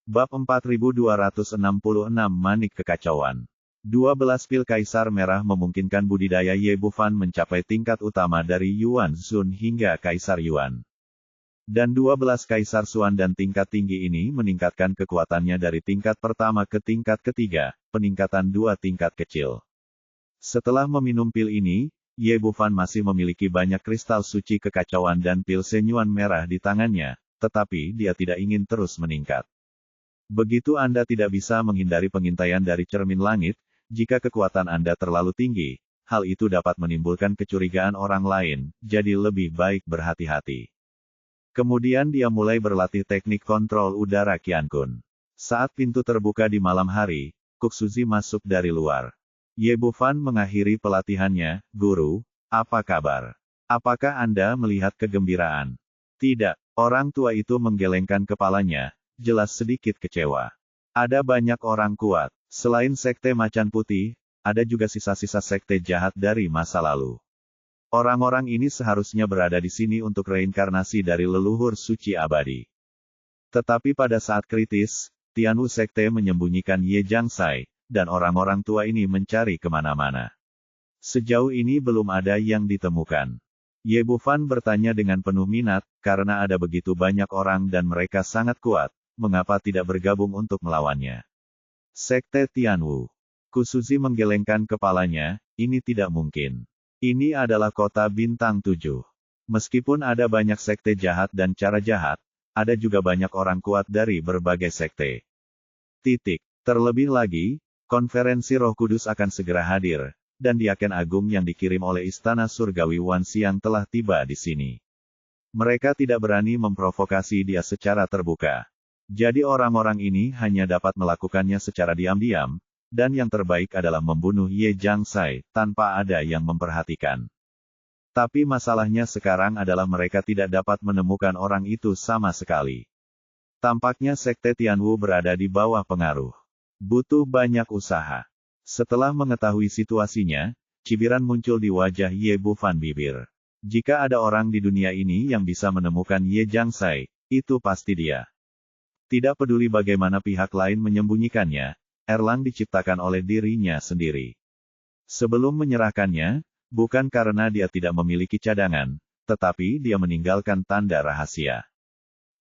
Bab 4266 Manik Kekacauan. 12 pil Kaisar Merah memungkinkan budidaya Ye Bufan mencapai tingkat utama dari Yuan Zun hingga Kaisar Yuan. Dan 12 Kaisar Suan dan tingkat tinggi ini meningkatkan kekuatannya dari tingkat pertama ke tingkat ketiga, peningkatan 2 tingkat kecil. Setelah meminum pil ini, Ye Bufan masih memiliki banyak kristal suci kekacauan dan pil senyuan merah di tangannya, tetapi dia tidak ingin terus meningkat. Begitu Anda tidak bisa menghindari pengintaian dari cermin langit, jika kekuatan Anda terlalu tinggi, hal itu dapat menimbulkan kecurigaan orang lain, jadi lebih baik berhati-hati. Kemudian dia mulai berlatih teknik kontrol udara Qiankun. Saat pintu terbuka di malam hari, Kuksuzi masuk dari luar. Ye Bufan mengakhiri pelatihannya, "Guru, apa kabar? Apakah Anda melihat kegembiraan?" "Tidak." Orang tua itu menggelengkan kepalanya, jelas sedikit kecewa. Ada banyak orang kuat. Selain sekte macan putih, ada juga sisa-sisa sekte jahat dari masa lalu. Orang-orang ini seharusnya berada di sini untuk reinkarnasi dari leluhur suci abadi. Tetapi pada saat kritis, Tianwu sekte menyembunyikan Ye Jiangsai, dan orang-orang tua ini mencari kemana-mana. Sejauh ini belum ada yang ditemukan. Ye Bufan bertanya dengan penuh minat, karena ada begitu banyak orang dan mereka sangat kuat, mengapa tidak bergabung untuk melawannya? Sekte Tianwu. Kuksuzi menggelengkan kepalanya, ini tidak mungkin. Ini adalah kota bintang 7. Meskipun ada banyak sekte jahat dan cara jahat, ada juga banyak orang kuat dari berbagai sekte. Terlebih lagi, konferensi Roh Kudus akan segera hadir, dan diaken agung yang dikirim oleh Istana Surgawi Wanxiang telah tiba di sini. Mereka tidak berani memprovokasi dia secara terbuka. Jadi orang-orang ini hanya dapat melakukannya secara diam-diam, dan yang terbaik adalah membunuh Ye Jiangsai, tanpa ada yang memperhatikan. Tapi masalahnya sekarang adalah mereka tidak dapat menemukan orang itu sama sekali. Tampaknya sekte Tianwu berada di bawah pengaruh. Butuh banyak usaha. Setelah mengetahui situasinya, cibiran muncul di wajah Ye Bufan bibir. Jika ada orang di dunia ini yang bisa menemukan Ye Jiangsai, itu pasti dia. Tidak peduli bagaimana pihak lain menyembunyikannya, Erlang diciptakan oleh dirinya sendiri. Sebelum menyerahkannya, bukan karena dia tidak memiliki cadangan, tetapi dia meninggalkan tanda rahasia.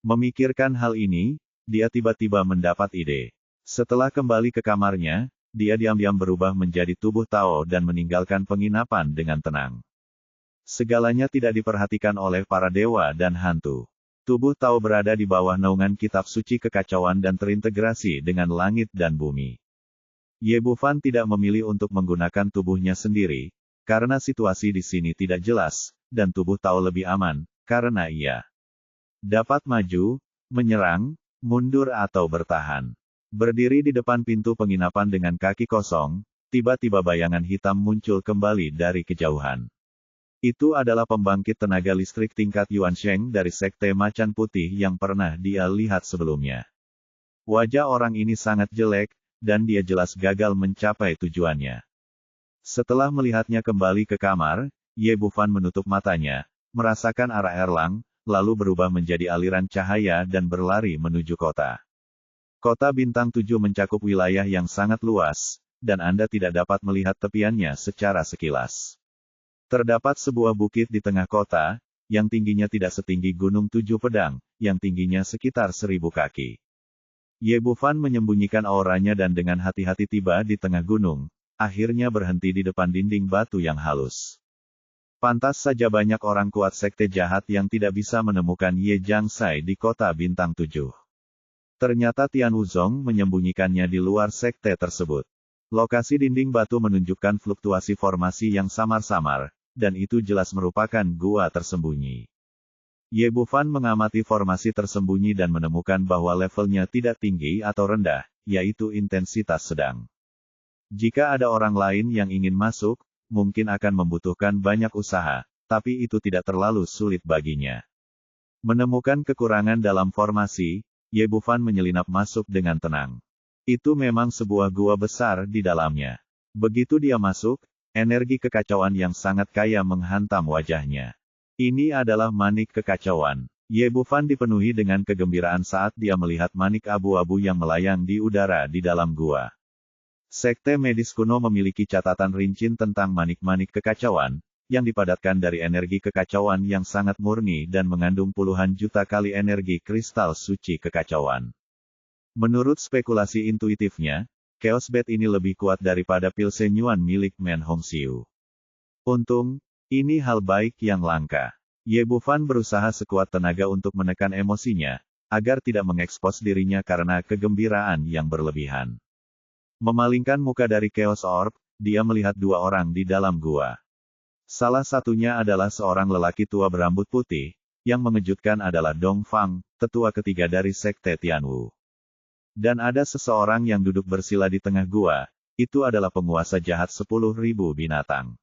Memikirkan hal ini, dia tiba-tiba mendapat ide. Setelah kembali ke kamarnya, dia diam-diam berubah menjadi tubuh Tao dan meninggalkan penginapan dengan tenang. Segalanya tidak diperhatikan oleh para dewa dan hantu. Tubuh Tao berada di bawah naungan kitab suci kekacauan dan terintegrasi dengan langit dan bumi. Ye Bufan tidak memilih untuk menggunakan tubuhnya sendiri, karena situasi di sini tidak jelas, dan tubuh Tao lebih aman, karena ia dapat maju, menyerang, mundur atau bertahan. Berdiri di depan pintu penginapan dengan kaki kosong, tiba-tiba bayangan hitam muncul kembali dari kejauhan. Itu adalah pembangkit tenaga listrik tingkat Yuansheng dari sekte macan putih yang pernah dia lihat sebelumnya. Wajah orang ini sangat jelek, dan dia jelas gagal mencapai tujuannya. Setelah melihatnya kembali ke kamar, Ye Bufan menutup matanya, merasakan arah Erlang, lalu berubah menjadi aliran cahaya dan berlari menuju kota. Kota bintang 7 mencakup wilayah yang sangat luas, dan Anda tidak dapat melihat tepiannya secara sekilas. Terdapat sebuah bukit di tengah kota, yang tingginya tidak setinggi Gunung 7 Pedang, yang tingginya sekitar 1000 kaki. Ye Bufan menyembunyikan auranya dan dengan hati-hati tiba di tengah gunung, akhirnya berhenti di depan dinding batu yang halus. Pantas saja banyak orang kuat sekte jahat yang tidak bisa menemukan Ye Jiangsai di kota bintang 7. Ternyata Tianwu Zong menyembunyikannya di luar sekte tersebut. Lokasi dinding batu menunjukkan fluktuasi formasi yang samar-samar, dan itu jelas merupakan gua tersembunyi. Ye Bufan mengamati formasi tersembunyi dan menemukan bahwa levelnya tidak tinggi atau rendah, yaitu intensitas sedang. Jika ada orang lain yang ingin masuk, mungkin akan membutuhkan banyak usaha, tapi itu tidak terlalu sulit baginya. Menemukan kekurangan dalam formasi, Ye Bufan menyelinap masuk dengan tenang. Itu memang sebuah gua besar di dalamnya. Begitu dia masuk, energi kekacauan yang sangat kaya menghantam wajahnya. Ini adalah manik kekacauan. Ye Bufan dipenuhi dengan kegembiraan saat dia melihat manik abu-abu yang melayang di udara di dalam gua. Sekte medis kuno memiliki catatan rinci tentang manik-manik kekacauan, yang dipadatkan dari energi kekacauan yang sangat murni dan mengandung puluhan juta kali energi kristal suci kekacauan. Menurut spekulasi intuitifnya, Chaos Bed ini lebih kuat daripada pil senyuan milik Men Hongxiu. Untung, ini hal baik yang langka. Ye Bufan berusaha sekuat tenaga untuk menekan emosinya, agar tidak mengekspos dirinya karena kegembiraan yang berlebihan. Memalingkan muka dari Chaos Orb, dia melihat dua orang di dalam gua. Salah satunya adalah seorang lelaki tua berambut putih, yang mengejutkan adalah Dong Fang, tetua ketiga dari Sekte Tianwu. Dan ada seseorang yang duduk bersila di tengah gua, itu adalah penguasa jahat 10.000 binatang.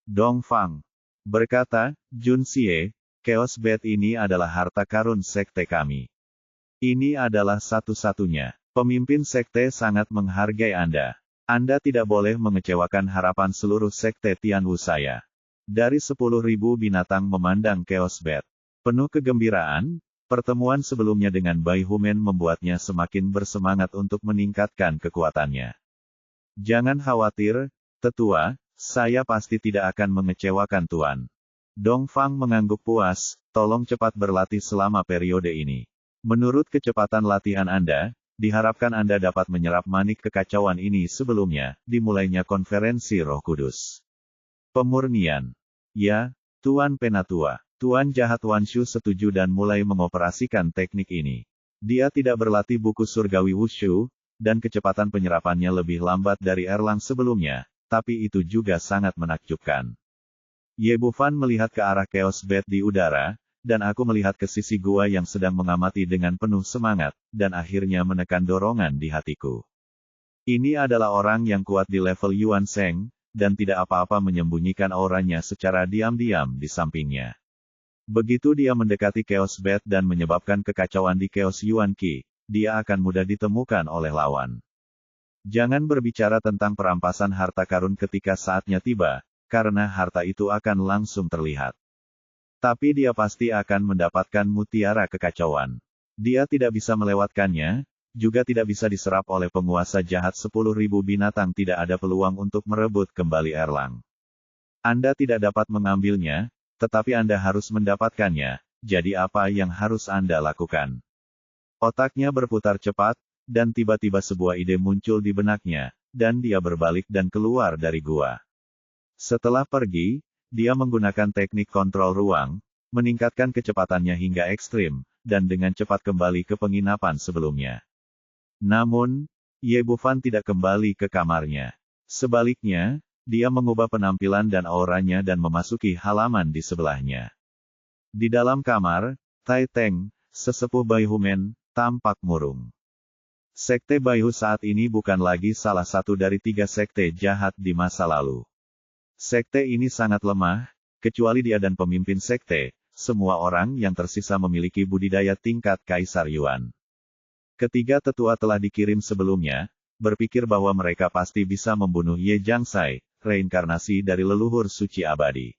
Dong Fang berkata, Jun Xie, Chaos Bed ini adalah harta karun sekte kami. Ini adalah satu-satunya. Pemimpin sekte sangat menghargai Anda. Anda tidak boleh mengecewakan harapan seluruh sekte Tianwu saya. Dari 10.000 binatang memandang Chaos Bed. Penuh kegembiraan, pertemuan sebelumnya dengan Bai Humen membuatnya semakin bersemangat untuk meningkatkan kekuatannya. Jangan khawatir, tetua, saya pasti tidak akan mengecewakan Tuan. Dong Fang mengangguk puas, tolong cepat berlatih selama periode ini. Menurut kecepatan latihan Anda, diharapkan Anda dapat menyerap manik kekacauan ini sebelumnya, dimulainya konferensi Roh Kudus. Pemurnian. Ya, Tuan Penatua. Tuan Jahat Wanshu setuju dan mulai mengoperasikan teknik ini. Dia tidak berlatih buku surgawi Wushu, dan kecepatan penyerapannya lebih lambat dari Erlang sebelumnya. Tapi itu juga sangat menakjubkan. Ye Bufan melihat ke arah Chaos Bed di udara, dan aku melihat ke sisi gua yang sedang mengamati dengan penuh semangat, dan akhirnya menekan dorongan di hatiku. Ini adalah orang yang kuat di level Yuan Sheng, dan tidak apa-apa menyembunyikan auranya secara diam-diam di sampingnya. Begitu dia mendekati Chaos Bed dan menyebabkan kekacauan di Chaos Yuan Qi, dia akan mudah ditemukan oleh lawan. Jangan berbicara tentang perampasan harta karun ketika saatnya tiba, karena harta itu akan langsung terlihat. Tapi dia pasti akan mendapatkan mutiara kekacauan. Dia tidak bisa melewatkannya, juga tidak bisa diserap oleh penguasa jahat 10.000 binatang. Tidak ada peluang untuk merebut kembali Erlang. Anda tidak dapat mengambilnya, tetapi Anda harus mendapatkannya, jadi apa yang harus Anda lakukan? Otaknya berputar cepat, dan tiba-tiba sebuah ide muncul di benaknya, dan dia berbalik dan keluar dari gua. Setelah pergi, dia menggunakan teknik kontrol ruang, meningkatkan kecepatannya hingga ekstrim, dan dengan cepat kembali ke penginapan sebelumnya. Namun, Ye Bufan tidak kembali ke kamarnya. Sebaliknya, dia mengubah penampilan dan auranya dan memasuki halaman di sebelahnya. Di dalam kamar, Tai Teng, sesepuh Bai Humen, tampak murung. Sekte Baihu saat ini bukan lagi salah satu dari 3 sekte jahat di masa lalu. Sekte ini sangat lemah, kecuali dia dan pemimpin sekte, semua orang yang tersisa memiliki budidaya tingkat Kaisar Yuan. Ketiga tetua telah dikirim sebelumnya, berpikir bahwa mereka pasti bisa membunuh Ye Jiangxai, reinkarnasi dari leluhur suci abadi.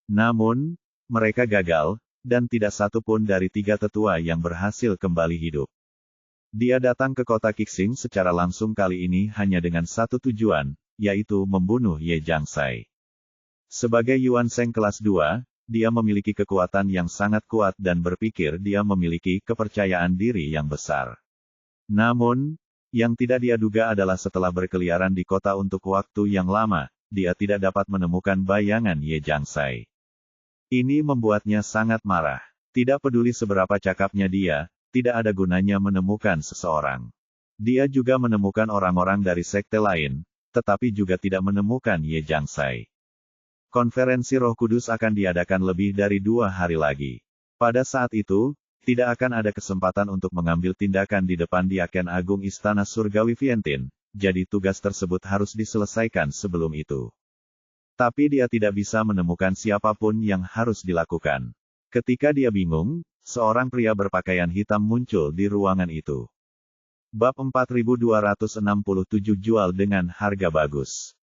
Namun, mereka gagal, dan tidak satu pun dari 3 tetua yang berhasil kembali hidup. Dia datang ke kota Qixing secara langsung kali ini hanya dengan satu tujuan, yaitu membunuh Ye Jiangxai. Sebagai Yuan Sheng kelas 2, dia memiliki kekuatan yang sangat kuat dan berpikir dia memiliki kepercayaan diri yang besar. Namun, yang tidak dia duga adalah setelah berkeliaran di kota untuk waktu yang lama, dia tidak dapat menemukan bayangan Ye Jiangxai. Ini membuatnya sangat marah. Tidak peduli seberapa cakapnya dia, tidak ada gunanya menemukan seseorang. Dia juga menemukan orang-orang dari sekte lain, tetapi juga tidak menemukan Ye Jiangxai. Konferensi Roh Kudus akan diadakan lebih dari 2 hari lagi. Pada saat itu, tidak akan ada kesempatan untuk mengambil tindakan di depan Diaken Agung Istana Surgawi Vientin, jadi tugas tersebut harus diselesaikan sebelum itu. Tapi dia tidak bisa menemukan siapapun yang harus dilakukan. Ketika dia bingung, seorang pria berpakaian hitam muncul di ruangan itu. Bab 4267 jual dengan harga bagus.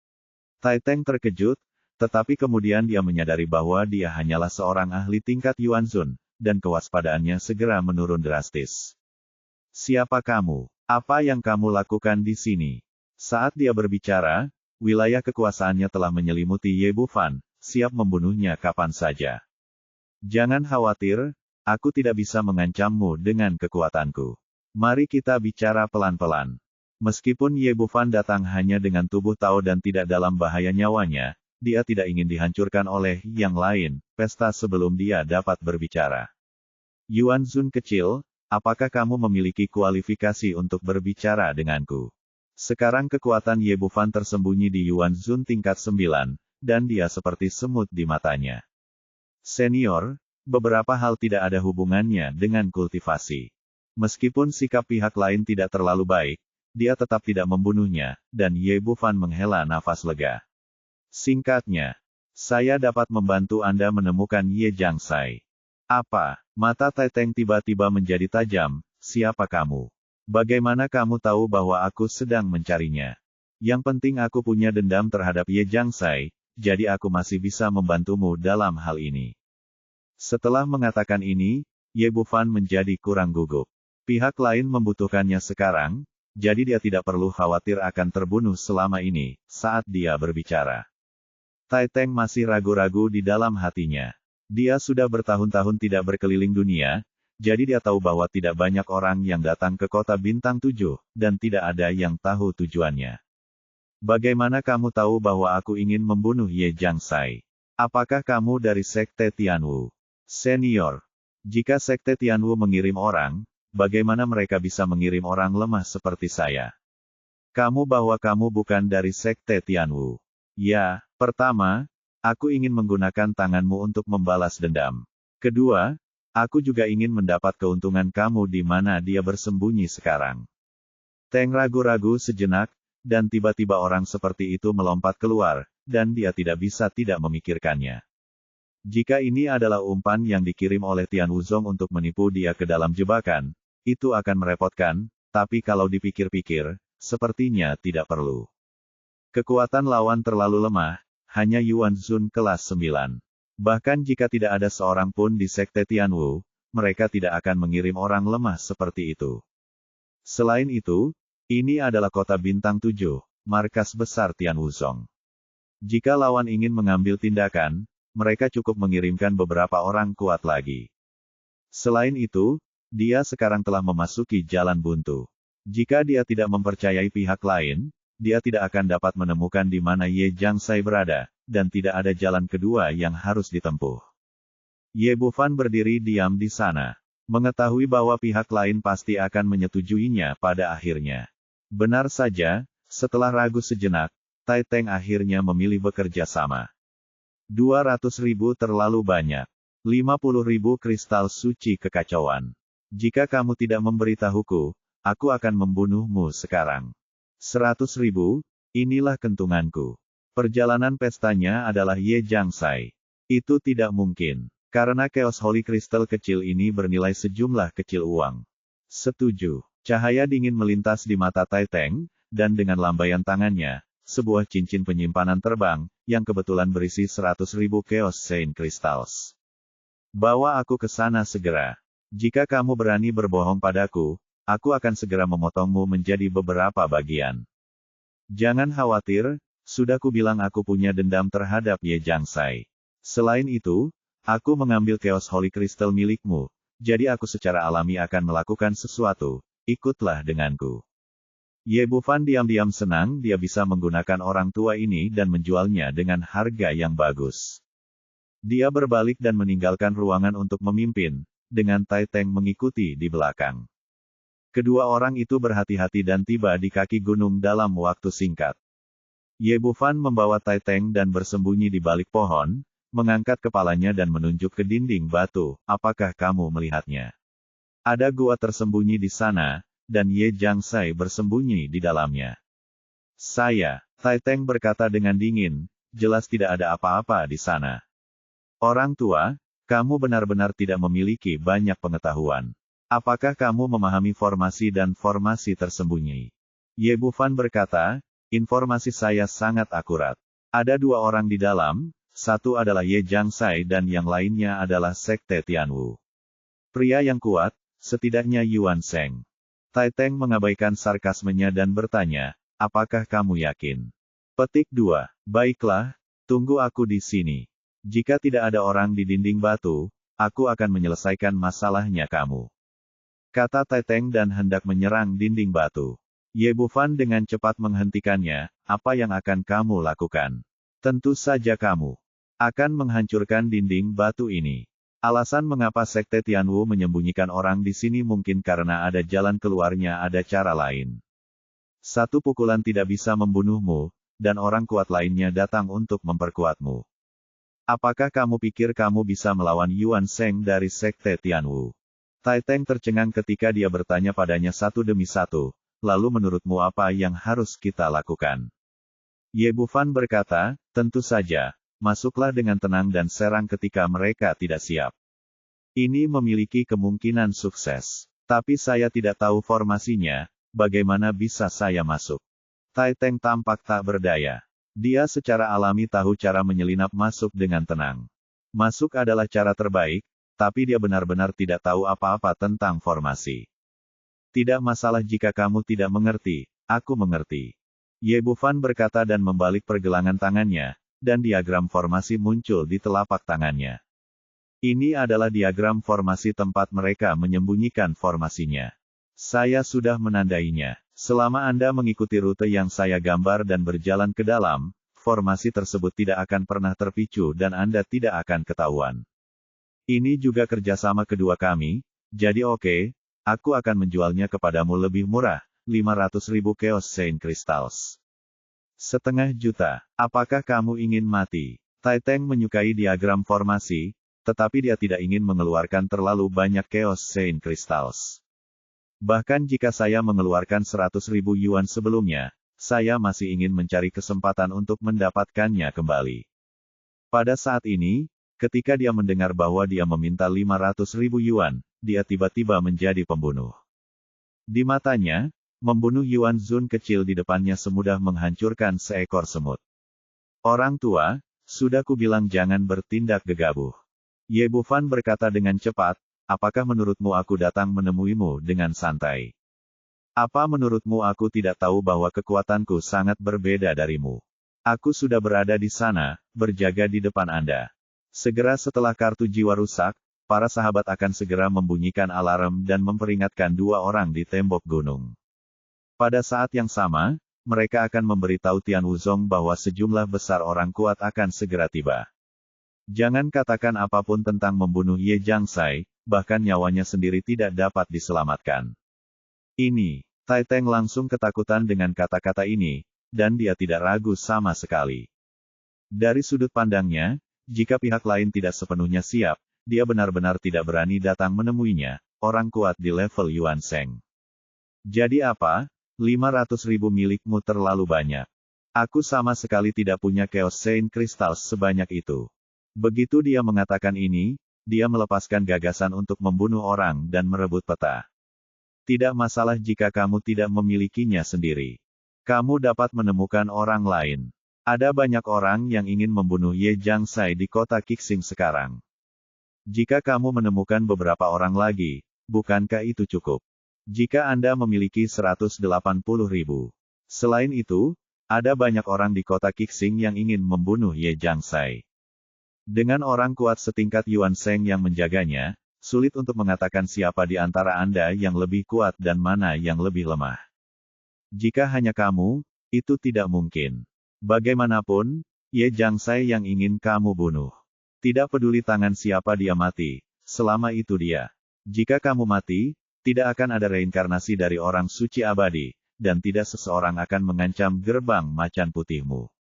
Tai Teng terkejut, tetapi kemudian dia menyadari bahwa dia hanyalah seorang ahli tingkat Yuan Zun, dan kewaspadaannya segera menurun drastis. Siapa kamu? Apa yang kamu lakukan di sini? Saat dia berbicara, wilayah kekuasaannya telah menyelimuti Ye Bufan, siap membunuhnya kapan saja. Jangan khawatir, aku tidak bisa mengancammu dengan kekuatanku. Mari kita bicara pelan-pelan. Meskipun Ye Bufan datang hanya dengan tubuh Tao dan tidak dalam bahaya nyawanya, dia tidak ingin dihancurkan oleh yang lain, pesta sebelum dia dapat berbicara. Yuan Zun kecil, apakah kamu memiliki kualifikasi untuk berbicara denganku? Sekarang kekuatan Ye Bufan tersembunyi di Yuan Zun tingkat 9, dan dia seperti semut di matanya. Senior, beberapa hal tidak ada hubungannya dengan kultivasi. Meskipun sikap pihak lain tidak terlalu baik, dia tetap tidak membunuhnya, dan Ye Bufan menghela nafas lega. Singkatnya, saya dapat membantu Anda menemukan Ye Jiangsai. Apa? Mata Tai Teng tiba-tiba menjadi tajam. Siapa kamu? Bagaimana kamu tahu bahwa aku sedang mencarinya? Yang penting aku punya dendam terhadap Ye Jiangsai, jadi aku masih bisa membantumu dalam hal ini. Setelah mengatakan ini, Ye Bufan menjadi kurang gugup. Pihak lain membutuhkannya sekarang, jadi dia tidak perlu khawatir akan terbunuh selama ini, saat dia berbicara. Tai Teng masih ragu-ragu di dalam hatinya. Dia sudah bertahun-tahun tidak berkeliling dunia, jadi dia tahu bahwa tidak banyak orang yang datang ke kota Bintang 7, dan tidak ada yang tahu tujuannya. Bagaimana kamu tahu bahwa aku ingin membunuh Ye Jiangsai? Apakah kamu dari Sekte Tianwu? Senior, jika Sekte Tianwu mengirim orang, bagaimana mereka bisa mengirim orang lemah seperti saya? Kamu bahwa kamu bukan dari Sekte Tianwu. Ya, pertama, aku ingin menggunakan tanganmu untuk membalas dendam. Kedua, aku juga ingin mendapat keuntungan kamu di mana dia bersembunyi sekarang. Teng ragu-ragu sejenak, dan tiba-tiba orang seperti itu melompat keluar, dan dia tidak bisa tidak memikirkannya. Jika ini adalah umpan yang dikirim oleh Tian Wuzong untuk menipu dia ke dalam jebakan, itu akan merepotkan, tapi kalau dipikir-pikir, sepertinya tidak perlu. Kekuatan lawan terlalu lemah, hanya Yuan Zun kelas 9. Bahkan jika tidak ada seorang pun di Sekte Tianwu, mereka tidak akan mengirim orang lemah seperti itu. Selain itu, ini adalah kota Bintang 7, markas besar Tian Wuzong. Jika lawan ingin mengambil tindakan, mereka cukup mengirimkan beberapa orang kuat lagi. Selain itu, dia sekarang telah memasuki jalan buntu. Jika dia tidak mempercayai pihak lain, dia tidak akan dapat menemukan di mana Ye Jiangsai berada, dan tidak ada jalan kedua yang harus ditempuh. Ye Bufan berdiri diam di sana, mengetahui bahwa pihak lain pasti akan menyetujuinya pada akhirnya. Benar saja, setelah ragu sejenak, Tai Teng akhirnya memilih bekerja sama. 200.000 terlalu banyak. 50.000 kristal suci kekacauan. Jika kamu tidak memberitahuku, aku akan membunuhmu sekarang. 100.000, inilah kentunganku. Perjalanan pestanya adalah Ye Jiangsai. Itu tidak mungkin, karena Chaos Holy Crystal kecil ini bernilai sejumlah kecil uang. Setuju. Cahaya dingin melintas di mata Tai Teng, dan dengan lambaian tangannya, sebuah cincin penyimpanan terbang, yang kebetulan berisi 100.000 Chaos Saint Crystals. Bawa aku ke sana segera. Jika kamu berani berbohong padaku, aku akan segera memotongmu menjadi beberapa bagian. Jangan khawatir, sudah kubilang aku punya dendam terhadap Ye Jiangsai. Selain itu, aku mengambil Chaos Holy Crystal milikmu, jadi aku secara alami akan melakukan sesuatu, ikutlah denganku. Ye Bufan diam-diam senang dia bisa menggunakan orang tua ini dan menjualnya dengan harga yang bagus. Dia berbalik dan meninggalkan ruangan untuk memimpin, dengan Tai Teng mengikuti di belakang. Kedua orang itu berhati-hati dan tiba di kaki gunung dalam waktu singkat. Ye Bufan membawa Tai Teng dan bersembunyi di balik pohon, mengangkat kepalanya dan menunjuk ke dinding batu, apakah kamu melihatnya? Ada gua tersembunyi di sana, dan Ye Jiangsai bersembunyi di dalamnya. Saya, Tai Teng berkata dengan dingin, jelas tidak ada apa-apa di sana. Orang tua, kamu benar-benar tidak memiliki banyak pengetahuan. Apakah kamu memahami formasi dan formasi tersembunyi? Ye Bufan berkata, informasi saya sangat akurat. Ada dua orang di dalam, satu adalah Ye Jiangsai dan yang lainnya adalah Sekte Tianwu. Pria yang kuat, setidaknya Yuan Sheng. Tai Teng mengabaikan sarkasmenya dan bertanya, apakah kamu yakin? Petik 2. Baiklah, tunggu aku di sini. Jika tidak ada orang di dinding batu, aku akan menyelesaikan masalahnya kamu. Kata Tai Teng dan hendak menyerang dinding batu. Ye Bufan dengan cepat menghentikannya, apa yang akan kamu lakukan? Tentu saja kamu akan menghancurkan dinding batu ini. Alasan mengapa Sekte Tianwu menyembunyikan orang di sini mungkin karena ada jalan keluarnya, ada cara lain. Satu pukulan tidak bisa membunuhmu, dan orang kuat lainnya datang untuk memperkuatmu. Apakah kamu pikir kamu bisa melawan Yuan Sheng dari Sekte Tianwu? Tai Teng tercengang ketika dia bertanya padanya satu demi satu, lalu menurutmu apa yang harus kita lakukan? Ye Bufan berkata, tentu saja. Masuklah dengan tenang dan serang ketika mereka tidak siap. Ini memiliki kemungkinan sukses. Tapi saya tidak tahu formasinya, bagaimana bisa saya masuk? Tai Teng tampak tak berdaya. Dia secara alami tahu cara menyelinap masuk dengan tenang. Masuk adalah cara terbaik, tapi dia benar-benar tidak tahu apa-apa tentang formasi. Tidak masalah jika kamu tidak mengerti, aku mengerti. Ye Bufan berkata dan membalik pergelangan tangannya, dan diagram formasi muncul di telapak tangannya. Ini adalah diagram formasi tempat mereka menyembunyikan formasinya. Saya sudah menandainya. Selama Anda mengikuti rute yang saya gambar dan berjalan ke dalam, formasi tersebut tidak akan pernah terpicu dan Anda tidak akan ketahuan. Ini juga kerjasama kedua kami, jadi oke, aku akan menjualnya kepadamu lebih murah, 500.000 Chaos Chain Crystals. 500.000 juta. Apakah kamu ingin mati? Tai Teng menyukai diagram formasi, tetapi dia tidak ingin mengeluarkan terlalu banyak Chaos Chain Crystals. Bahkan jika saya mengeluarkan 100.000 yuan sebelumnya, saya masih ingin mencari kesempatan untuk mendapatkannya kembali. Pada saat ini, ketika dia mendengar bahwa dia meminta 500.000 yuan, dia tiba-tiba menjadi pembunuh. Di matanya, membunuh Yuan Zun kecil di depannya semudah menghancurkan seekor semut. Orang tua, sudah kubilang jangan bertindak gegabah. Ye Bufan berkata dengan cepat, apakah menurutmu aku datang menemuimu dengan santai? Apa menurutmu aku tidak tahu bahwa kekuatanku sangat berbeda darimu? Aku sudah berada di sana, berjaga di depan Anda. Segera setelah kartu jiwa rusak, para sahabat akan segera membunyikan alarm dan memperingatkan dua orang di tembok gunung. Pada saat yang sama, mereka akan memberitahu Tian Wuzong bahwa sejumlah besar orang kuat akan segera tiba. Jangan katakan apapun tentang membunuh Ye Jiangsai, bahkan nyawanya sendiri tidak dapat diselamatkan. Ini, Tai Teng langsung ketakutan dengan kata-kata ini, dan dia tidak ragu sama sekali. Dari sudut pandangnya, jika pihak lain tidak sepenuhnya siap, dia benar-benar tidak berani datang menemuinya, orang kuat di level Yuan Sheng. Jadi apa? 500.000 milikmu terlalu banyak. Aku sama sekali tidak punya Chaos Chain Crystals sebanyak itu. Begitu dia mengatakan ini, dia melepaskan gagasan untuk membunuh orang dan merebut peta. Tidak masalah jika kamu tidak memilikinya sendiri. Kamu dapat menemukan orang lain. Ada banyak orang yang ingin membunuh Ye Jiangsai di kota Qixing sekarang. Jika kamu menemukan beberapa orang lagi, bukankah itu cukup? Jika Anda memiliki 180.000. Selain itu, ada banyak orang di kota Qixing yang ingin membunuh Ye Jiangsai. Dengan orang kuat setingkat Yuan Sheng yang menjaganya, sulit untuk mengatakan siapa di antara Anda yang lebih kuat dan mana yang lebih lemah. Jika hanya kamu, itu tidak mungkin. Bagaimanapun, Ye Jiangsai yang ingin kamu bunuh. Tidak peduli tangan siapa dia mati, selama itu dia. Jika kamu mati, tidak akan ada reinkarnasi dari orang suci abadi, dan tidak seseorang akan mengancam gerbang macan putihmu.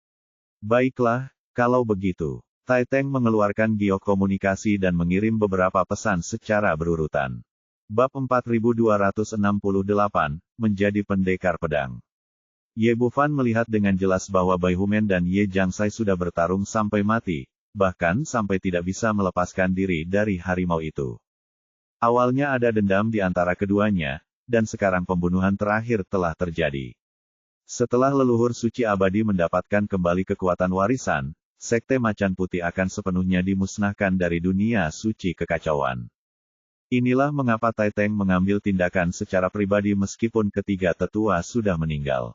Baiklah, kalau begitu. Tai Teng mengeluarkan giok komunikasi dan mengirim beberapa pesan secara berurutan. Bab 4268, menjadi pendekar pedang. Ye Bufan melihat dengan jelas bahwa Bai Humen dan Ye Jiangsai sudah bertarung sampai mati, bahkan sampai tidak bisa melepaskan diri dari harimau itu. Awalnya ada dendam di antara keduanya, dan sekarang pembunuhan terakhir telah terjadi. Setelah leluhur suci abadi mendapatkan kembali kekuatan warisan, Sekte Macan Putih akan sepenuhnya dimusnahkan dari dunia suci kekacauan. Inilah mengapa Tai Teng mengambil tindakan secara pribadi meskipun ketiga tetua sudah meninggal.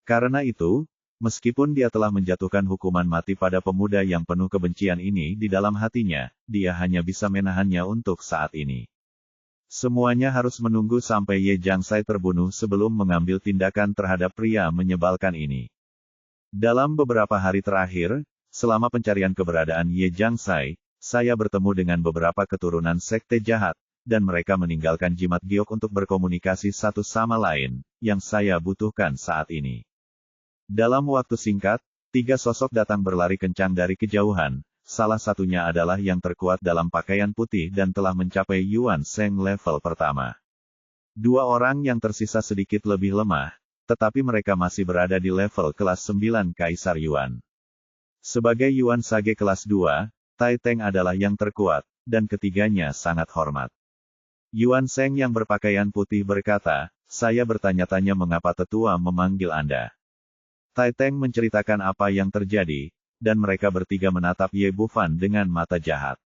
Karena itu, meskipun dia telah menjatuhkan hukuman mati pada pemuda yang penuh kebencian ini di dalam hatinya, dia hanya bisa menahannya untuk saat ini. Semuanya harus menunggu sampai Ye Jiangsai terbunuh sebelum mengambil tindakan terhadap pria menyebalkan ini. Dalam beberapa hari terakhir, selama pencarian keberadaan Ye Jiangsai, saya bertemu dengan beberapa keturunan sekte jahat, dan mereka meninggalkan jimat giok untuk berkomunikasi satu sama lain, yang saya butuhkan saat ini. Dalam waktu singkat, 3 sosok datang berlari kencang dari kejauhan, salah satunya adalah yang terkuat dalam pakaian putih dan telah mencapai Yuan Sheng level pertama. 2 orang yang tersisa sedikit lebih lemah, tetapi mereka masih berada di level kelas 9 Kaisar Yuan. Sebagai Yuan Sage kelas 2, Tai Teng adalah yang terkuat, dan ketiganya sangat hormat. Yuan Sheng yang berpakaian putih berkata, saya bertanya-tanya mengapa tetua memanggil Anda. Tai Teng menceritakan apa yang terjadi, dan mereka bertiga menatap Ye Bufan dengan mata jahat.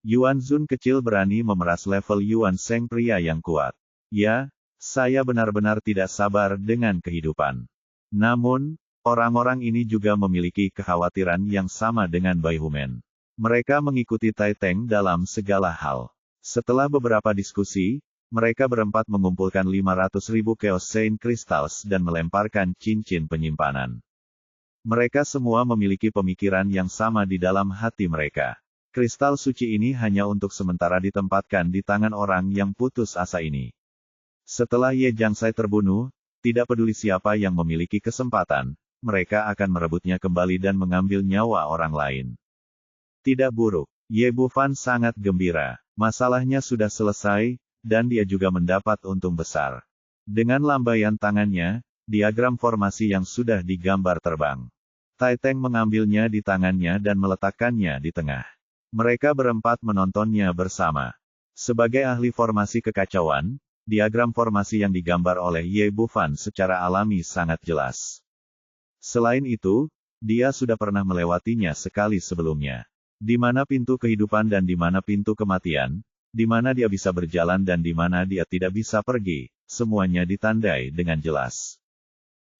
Yuan Zun kecil berani memeras level Yuan Sheng pria yang kuat. Ya, saya benar-benar tidak sabar dengan kehidupan. Namun, orang-orang ini juga memiliki kekhawatiran yang sama dengan Bai Humen. Mereka mengikuti Tai Teng dalam segala hal. Setelah beberapa diskusi, mereka berempat mengumpulkan 500.000 Chaos Saint Crystals dan melemparkan cincin penyimpanan. Mereka semua memiliki pemikiran yang sama di dalam hati mereka. Kristal suci ini hanya untuk sementara ditempatkan di tangan orang yang putus asa ini. Setelah Ye Jiangsai terbunuh, tidak peduli siapa yang memiliki kesempatan, mereka akan merebutnya kembali dan mengambil nyawa orang lain. Tidak buruk. Ye Bufan sangat gembira. Masalahnya sudah selesai, dan dia juga mendapat untung besar. Dengan lambaian tangannya, diagram formasi yang sudah digambar terbang. Tai Teng mengambilnya di tangannya dan meletakkannya di tengah. Mereka berempat menontonnya bersama. Sebagai ahli formasi kekacauan, diagram formasi yang digambar oleh Ye Bufan secara alami sangat jelas. Selain itu, dia sudah pernah melewatinya sekali sebelumnya. Di mana pintu kehidupan dan di mana pintu kematian, di mana dia bisa berjalan dan di mana dia tidak bisa pergi, semuanya ditandai dengan jelas.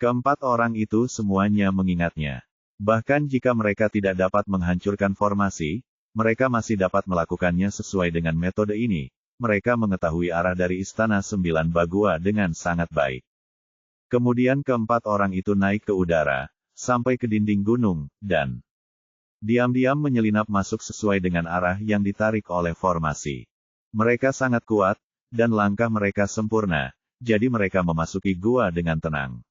Keempat orang itu semuanya mengingatnya. Bahkan jika mereka tidak dapat menghancurkan formasi, mereka masih dapat melakukannya sesuai dengan metode ini. Mereka mengetahui arah dari Istana 9 Bagua dengan sangat baik. Kemudian keempat orang itu naik ke udara, sampai ke dinding gunung, dan diam-diam menyelinap masuk sesuai dengan arah yang ditarik oleh formasi. Mereka sangat kuat, dan langkah mereka sempurna, jadi mereka memasuki gua dengan tenang.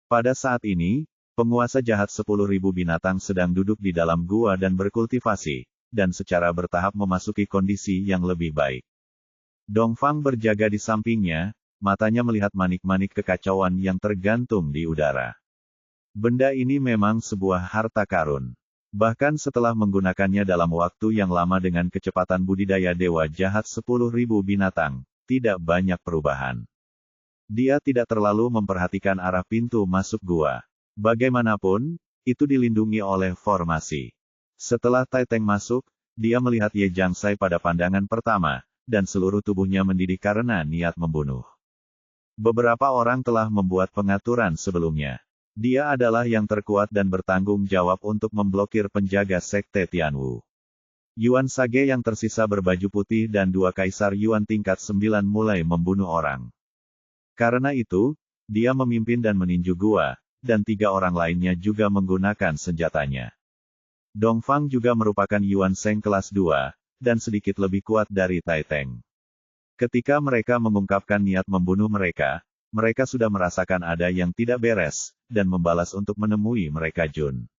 Pada saat ini, penguasa jahat 10.000 binatang sedang duduk di dalam gua dan berkultivasi, dan secara bertahap memasuki kondisi yang lebih baik. Dongfang berjaga di sampingnya, matanya melihat manik-manik kekacauan yang tergantung di udara. Benda ini memang sebuah harta karun. Bahkan setelah menggunakannya dalam waktu yang lama dengan kecepatan budidaya dewa jahat 10.000 binatang, tidak banyak perubahan. Dia tidak terlalu memperhatikan arah pintu masuk gua. Bagaimanapun, itu dilindungi oleh formasi. Setelah Tai Teng masuk, dia melihat Ye Jiangsai pada pandangan pertama, dan seluruh tubuhnya mendidih karena niat membunuh. Beberapa orang telah membuat pengaturan sebelumnya. Dia adalah yang terkuat dan bertanggung jawab untuk memblokir penjaga sekte Tianwu. Yuan Sage yang tersisa berbaju putih dan 2 kaisar Yuan tingkat 9 mulai membunuh orang. Karena itu, dia memimpin dan meninju gua, dan 3 orang lainnya juga menggunakan senjatanya. Dongfang juga merupakan Yuan Sheng kelas 2, dan sedikit lebih kuat dari Tai Teng. Ketika mereka mengungkapkan niat membunuh mereka, mereka sudah merasakan ada yang tidak beres, dan membalas untuk menemui mereka Jun.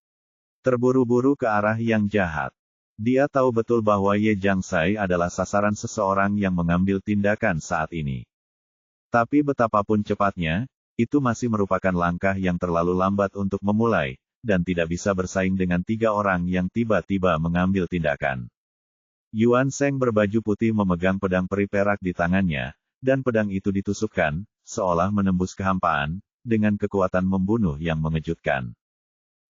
Terburu-buru ke arah yang jahat. Dia tahu betul bahwa Ye Jiangsai adalah sasaran seseorang yang mengambil tindakan saat ini. Tapi betapapun cepatnya, itu masih merupakan langkah yang terlalu lambat untuk memulai, dan tidak bisa bersaing dengan 3 orang yang tiba-tiba mengambil tindakan. Yuan Sheng berbaju putih memegang pedang peri perak di tangannya, dan pedang itu ditusukkan, seolah menembus kehampaan, dengan kekuatan membunuh yang mengejutkan.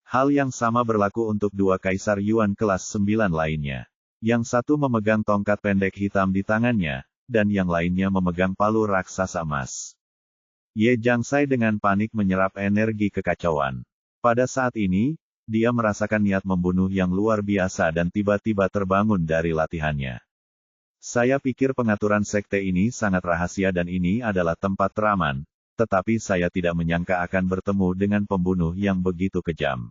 Hal yang sama berlaku untuk 2 kaisar Yuan kelas 9 lainnya. Yang satu memegang tongkat pendek hitam di tangannya, dan yang lainnya memegang palu raksasa emas. Ye Jiangsai dengan panik menyerap energi kekacauan. Pada saat ini, dia merasakan niat membunuh yang luar biasa dan tiba-tiba terbangun dari latihannya. Saya pikir pengaturan sekte ini sangat rahasia dan ini adalah tempat teraman, tetapi saya tidak menyangka akan bertemu dengan pembunuh yang begitu kejam.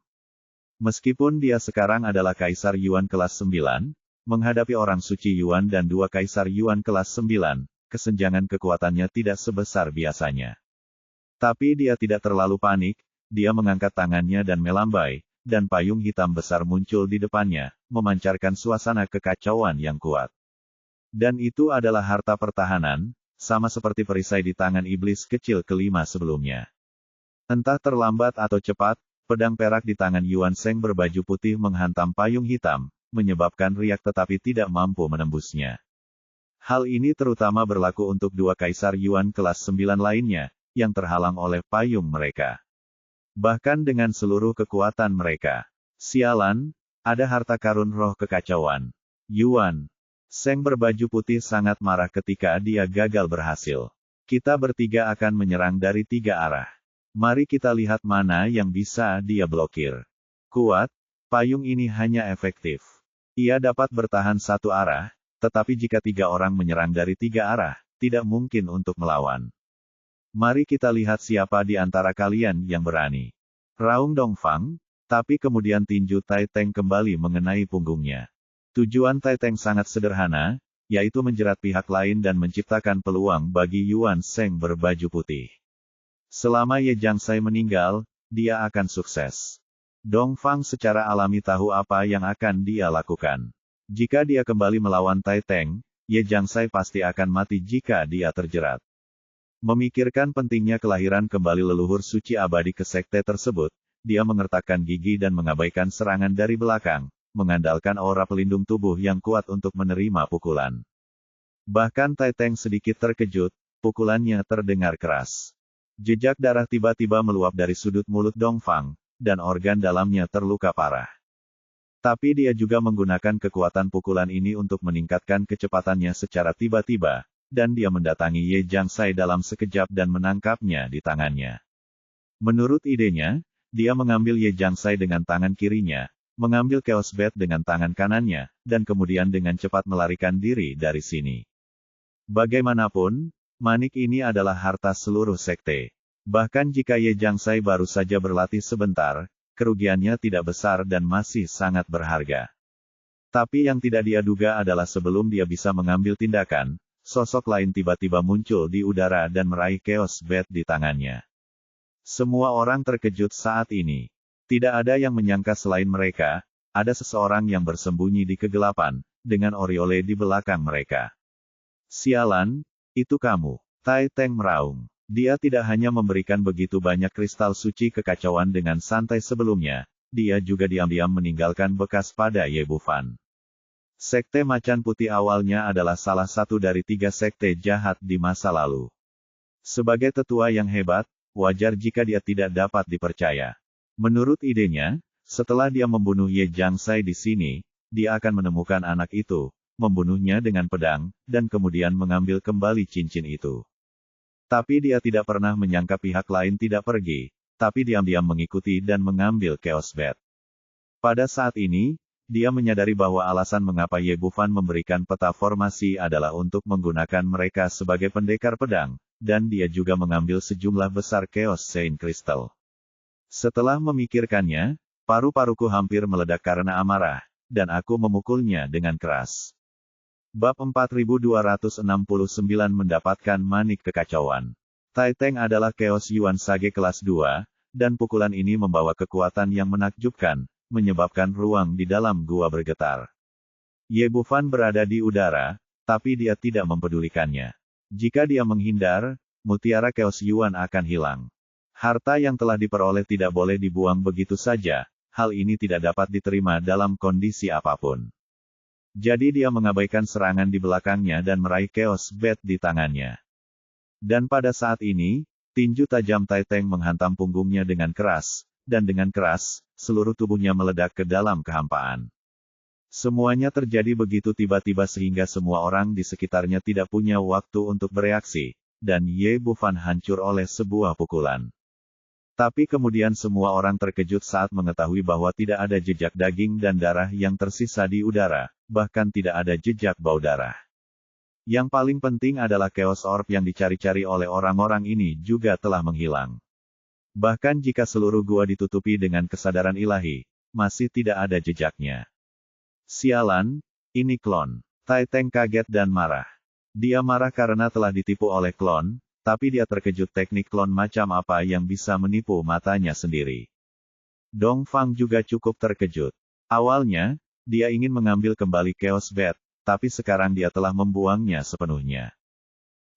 Meskipun dia sekarang adalah Kaisar Yuan kelas 9, menghadapi orang suci Yuan dan dua Kaisar Yuan kelas 9, kesenjangan kekuatannya tidak sebesar biasanya. Tapi dia tidak terlalu panik, dia mengangkat tangannya dan melambai, dan payung hitam besar muncul di depannya, memancarkan suasana kekacauan yang kuat. Dan itu adalah harta pertahanan, sama seperti perisai di tangan iblis kecil kelima sebelumnya. Entah terlambat atau cepat, pedang perak di tangan Yuan Sheng berbaju putih menghantam payung hitam, menyebabkan riak tetapi tidak mampu menembusnya. Hal ini terutama berlaku untuk dua Kaisar Yuan kelas 9 lainnya, yang terhalang oleh payung mereka. Bahkan dengan seluruh kekuatan mereka. Sialan, ada harta karun roh kekacauan. Yuan Sheng berbaju putih sangat marah ketika dia gagal berhasil. Kita bertiga akan menyerang dari 3 arah. Mari kita lihat mana yang bisa dia blokir. Kuat, payung ini hanya efektif. Ia dapat bertahan 1 arah, tetapi jika 3 orang menyerang dari 3 arah, tidak mungkin untuk melawan. Mari kita lihat siapa di antara kalian yang berani. Raung Dongfang, tapi kemudian tinju Tai Teng kembali mengenai punggungnya. Tujuan Tai Teng sangat sederhana, yaitu menjerat pihak lain dan menciptakan peluang bagi Yuan Sheng berbaju putih. Selama Ye Jiangsai meninggal, dia akan sukses. Dongfang secara alami tahu apa yang akan dia lakukan. Jika dia kembali melawan Tai Teng, Ye Jiangsai pasti akan mati jika dia terjerat. Memikirkan pentingnya kelahiran kembali leluhur suci abadi ke sekte tersebut, dia mengertakkan gigi dan mengabaikan serangan dari belakang, mengandalkan aura pelindung tubuh yang kuat untuk menerima pukulan. Bahkan Tai Teng sedikit terkejut, pukulannya terdengar keras. Jejak darah tiba-tiba meluap dari sudut mulut Dongfang, dan organ dalamnya terluka parah. Tapi dia juga menggunakan kekuatan pukulan ini untuk meningkatkan kecepatannya secara tiba-tiba, dan dia mendatangi Ye Jiangsai dalam sekejap dan menangkapnya di tangannya. Menurut idenya, dia mengambil Ye Jiangsai dengan tangan kirinya, mengambil Chaos Bat dengan tangan kanannya, dan kemudian dengan cepat melarikan diri dari sini. Bagaimanapun, manik ini adalah harta seluruh sekte. Bahkan jika Ye Jiangsai baru saja berlatih sebentar, kerugiannya tidak besar dan masih sangat berharga. Tapi yang tidak dia duga adalah sebelum dia bisa mengambil tindakan, sosok lain tiba-tiba muncul di udara dan meraih Chaos Bat di tangannya. Semua orang terkejut saat ini. Tidak ada yang menyangka selain mereka, ada seseorang yang bersembunyi di kegelapan, dengan Oriole di belakang mereka. Sialan, itu kamu. Tai Teng meraung. Dia tidak hanya memberikan begitu banyak kristal suci kekacauan dengan santai sebelumnya, dia juga diam-diam meninggalkan bekas pada Ye Bufan. Sekte Macan Putih awalnya adalah salah satu dari 3 sekte jahat di masa lalu. Sebagai tetua yang hebat, wajar jika dia tidak dapat dipercaya. Menurut idenya, setelah dia membunuh Ye Jiangsai di sini, dia akan menemukan anak itu, membunuhnya dengan pedang, dan kemudian mengambil kembali cincin itu. Tapi dia tidak pernah menyangka pihak lain tidak pergi, tapi diam-diam mengikuti dan mengambil Chaos Bat. Pada saat ini, dia menyadari bahwa alasan mengapa Ye Bufan memberikan peta formasi adalah untuk menggunakan mereka sebagai pendekar pedang, dan dia juga mengambil sejumlah besar Chaos Saint Crystal. Setelah memikirkannya, paru-paruku hampir meledak karena amarah, dan aku memukulnya dengan keras. Bab 4269 mendapatkan manik kekacauan. Tai Teng adalah Chaos Yuan Sage kelas 2, dan pukulan ini membawa kekuatan yang menakjubkan, menyebabkan ruang di dalam gua bergetar. Ye Bufan berada di udara, tapi dia tidak mempedulikannya. Jika dia menghindar, mutiara Chaos Yuan akan hilang. Harta yang telah diperoleh tidak boleh dibuang begitu saja, hal ini tidak dapat diterima dalam kondisi apapun. Jadi dia mengabaikan serangan di belakangnya dan meraih Chaos Bat di tangannya. Dan pada saat ini, tinju tajam Tai Teng menghantam punggungnya dengan keras, dan dengan keras, seluruh tubuhnya meledak ke dalam kehampaan. Semuanya terjadi begitu tiba-tiba sehingga semua orang di sekitarnya tidak punya waktu untuk bereaksi, dan Ye Bufan hancur oleh sebuah pukulan. Tapi kemudian semua orang terkejut saat mengetahui bahwa tidak ada jejak daging dan darah yang tersisa di udara, bahkan tidak ada jejak bau darah. Yang paling penting adalah Chaos Orb yang dicari-cari oleh orang-orang ini juga telah menghilang. Bahkan jika seluruh gua ditutupi dengan kesadaran ilahi, masih tidak ada jejaknya. Sialan, ini klon. Tai Teng kaget dan marah. Dia marah karena telah ditipu oleh klon, tapi dia terkejut teknik klon macam apa yang bisa menipu matanya sendiri. Dong Fang juga cukup terkejut. Awalnya, dia ingin mengambil kembali Chaos Bat, tapi sekarang dia telah membuangnya sepenuhnya.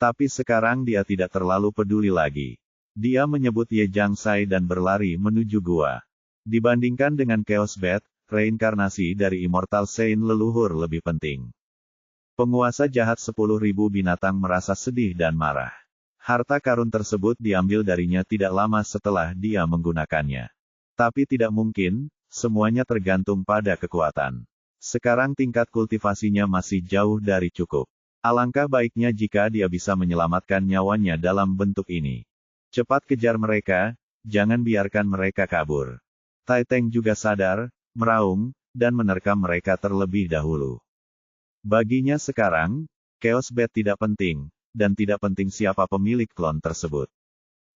Tapi sekarang dia tidak terlalu peduli lagi. Dia menyebut Ye Jiangsai dan berlari menuju gua. Dibandingkan dengan Chaos Bat, reinkarnasi dari Immortal Saint leluhur lebih penting. Penguasa jahat 10.000 binatang merasa sedih dan marah. Harta karun tersebut diambil darinya tidak lama setelah dia menggunakannya. Tapi tidak mungkin, semuanya tergantung pada kekuatan. Sekarang tingkat kultivasinya masih jauh dari cukup. Alangkah baiknya jika dia bisa menyelamatkan nyawanya dalam bentuk ini. Cepat kejar mereka, jangan biarkan mereka kabur. Tai Teng juga sadar, meraung, dan menerkam mereka terlebih dahulu. Baginya sekarang, Chaos Bat tidak penting, dan tidak penting siapa pemilik klon tersebut.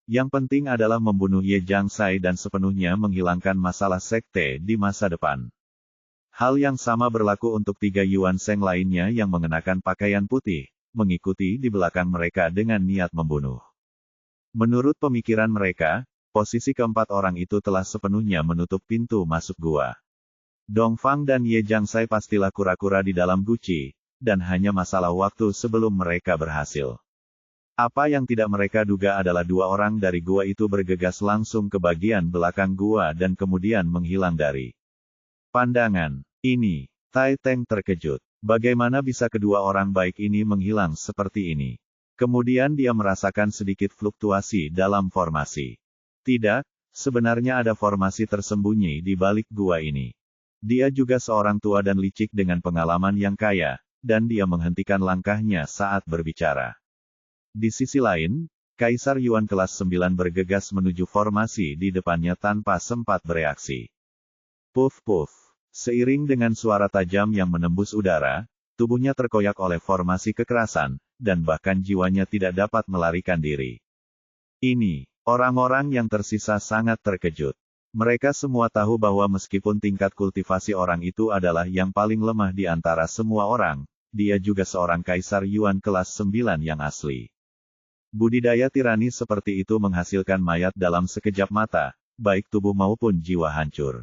Yang penting adalah membunuh Ye Jiangsai dan sepenuhnya menghilangkan masalah sekte di masa depan. Hal yang sama berlaku untuk 3 Yuan Sheng lainnya yang mengenakan pakaian putih, mengikuti di belakang mereka dengan niat membunuh. Menurut pemikiran mereka, posisi keempat orang itu telah sepenuhnya menutup pintu masuk gua. Dong Fang dan Ye Jiangsai pastilah kura-kura di dalam guci, dan hanya masalah waktu sebelum mereka berhasil. Apa yang tidak mereka duga adalah 2 orang dari gua itu bergegas langsung ke bagian belakang gua dan kemudian menghilang dari pandangan. Ini, Tai Teng terkejut. Bagaimana bisa kedua orang baik ini menghilang seperti ini? Kemudian dia merasakan sedikit fluktuasi dalam formasi. Tidak, sebenarnya ada formasi tersembunyi di balik gua ini. Dia juga seorang tua dan licik dengan pengalaman yang kaya, dan dia menghentikan langkahnya saat berbicara. Di sisi lain, Kaisar Yuan kelas 9 bergegas menuju formasi di depannya tanpa sempat bereaksi. Puff-puff. Seiring dengan suara tajam yang menembus udara, tubuhnya terkoyak oleh formasi kekerasan, dan bahkan jiwanya tidak dapat melarikan diri. Ini, orang-orang yang tersisa sangat terkejut. Mereka semua tahu bahwa meskipun tingkat kultivasi orang itu adalah yang paling lemah di antara semua orang, dia juga seorang Kaisar Yuan kelas 9 yang asli. Budidaya tirani seperti itu menghasilkan mayat dalam sekejap mata, baik tubuh maupun jiwa hancur.